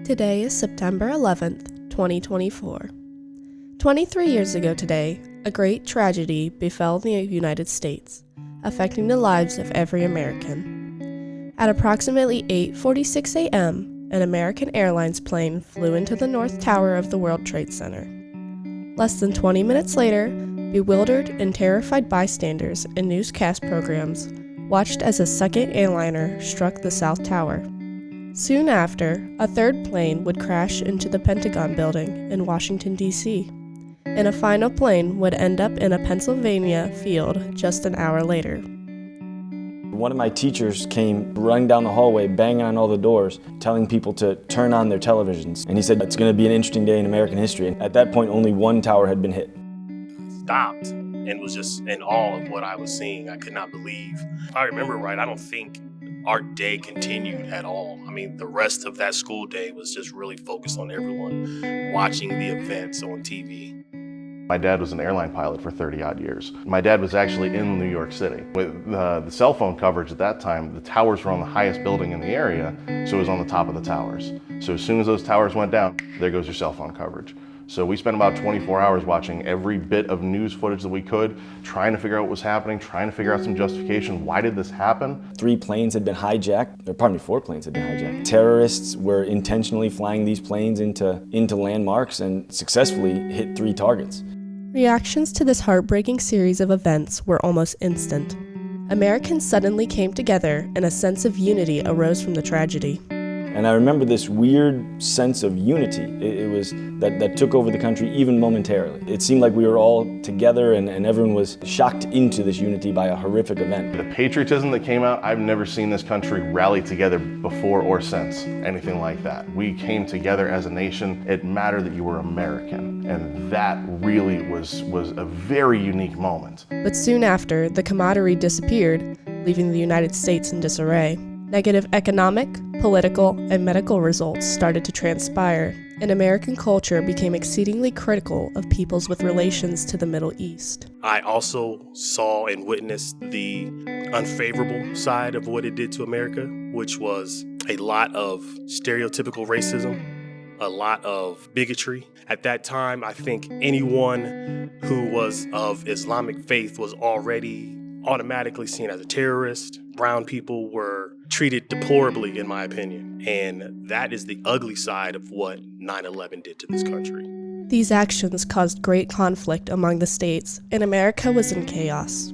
Today is September 11th, 2024. 23 years ago today, a great tragedy befell the United States, affecting the lives of every American. At approximately 8:46 a.m., an American Airlines plane flew into the North Tower of the World Trade Center. Less than 20 minutes later, bewildered and terrified bystanders in newscast programs watched as a second airliner struck the South Tower. Soon after, a third plane would crash into the Pentagon building in Washington, D.C., and a final plane would end up in a Pennsylvania field just an hour later. One of my teachers came running down the hallway, banging on all the doors, telling people to turn on their televisions. And he said, "It's going to be an interesting day in American history." And at that point, only one tower had been hit. Stopped and was just in awe of what I was seeing. I could not believe. If I remember right, I don't think our day continued at all. I mean, the rest of that school day was just really focused on everyone watching the events on TV. My dad was an airline pilot for 30-odd years. My dad was actually in New York City. With the cell phone coverage at that time, the towers were on the highest building in the area, so it was on the top of the towers. So as soon as those towers went down, there goes your cell phone coverage. So we spent about 24 hours watching every bit of news footage that we could, trying to figure out what was happening, trying to figure out some justification. Why did this happen? 4 planes had been hijacked. Terrorists were intentionally flying these planes into landmarks and successfully hit 3 targets. Reactions to this heartbreaking series of events were almost instant. Americans suddenly came together and a sense of unity arose from the tragedy. And I remember this weird sense of unity. It was that took over the country even momentarily. It seemed like we were all together and everyone was shocked into this unity by a horrific event. The patriotism that came out, I've never seen this country rally together before or since, anything like that. We came together as a nation. It mattered that you were American. And that really was a very unique moment. But soon after, the camaraderie disappeared, leaving the United States in disarray. Negative economic, political, and medical results started to transpire, and American culture became exceedingly critical of peoples with relations to the Middle East. I also saw and witnessed the unfavorable side of what it did to America, which was a lot of stereotypical racism, a lot of bigotry. At that time, I think anyone who was of Islamic faith was already automatically seen as a terrorist. Brown people were treated deplorably, in my opinion. And that is the ugly side of what 9/11 did to this country. These actions caused great conflict among the states, and America was in chaos.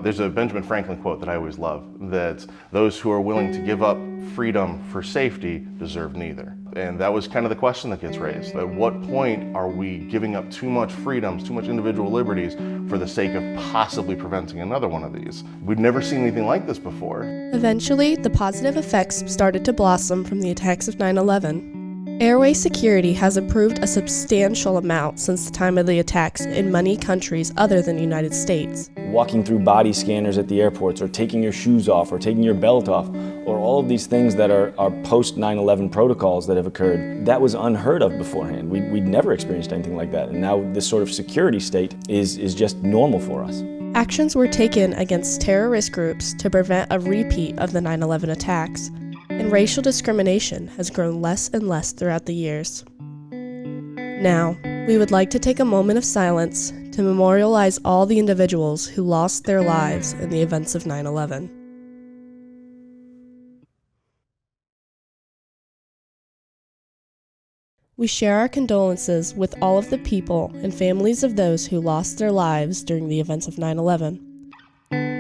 There's a Benjamin Franklin quote that I always love, that those who are willing to give up freedom for safety deserve neither. And that was kind of the question that gets raised. At what point are we giving up too much freedoms, too much individual liberties for the sake of possibly preventing another one of these? We'd never seen anything like this before. Eventually, the positive effects started to blossom from the attacks of 9/11. Airway security has improved a substantial amount since the time of the attacks in many countries other than the United States. Walking through body scanners at the airports, or taking your shoes off, or taking your belt off, or all of these things that are post 9/11 protocols that have occurred, that was unheard of beforehand. We'd never experienced anything like that, and now this sort of security state is just normal for us. Actions were taken against terrorist groups to prevent a repeat of the 9/11 attacks, and racial discrimination has grown less and less throughout the years. Now, we would like to take a moment of silence to memorialize all the individuals who lost their lives in the events of 9/11. We share our condolences with all of the people and families of those who lost their lives during the events of 9/11.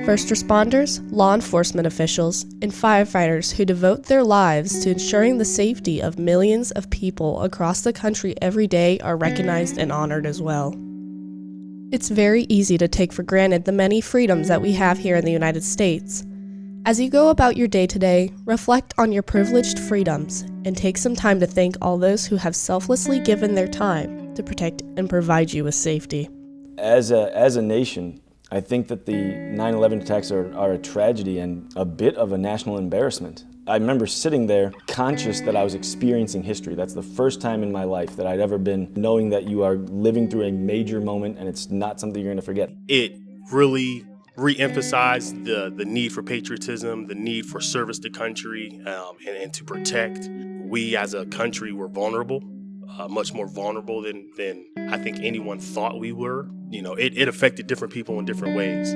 First responders, law enforcement officials, and firefighters who devote their lives to ensuring the safety of millions of people across the country every day are recognized and honored as well. It's very easy to take for granted the many freedoms that we have here in the United States. As you go about your day today, reflect on your privileged freedoms and take some time to thank all those who have selflessly given their time to protect and provide you with safety. As a nation, I think that the 9/11 attacks are a tragedy and a bit of a national embarrassment. I remember sitting there conscious that I was experiencing history. That's the first time in my life that I'd ever been knowing that you are living through a major moment and it's not something you're going to forget. It really re-emphasized the need for patriotism, the need for service to country, and to protect. We as a country were vulnerable, much more vulnerable than I think anyone thought we were. You know, it affected different people in different ways.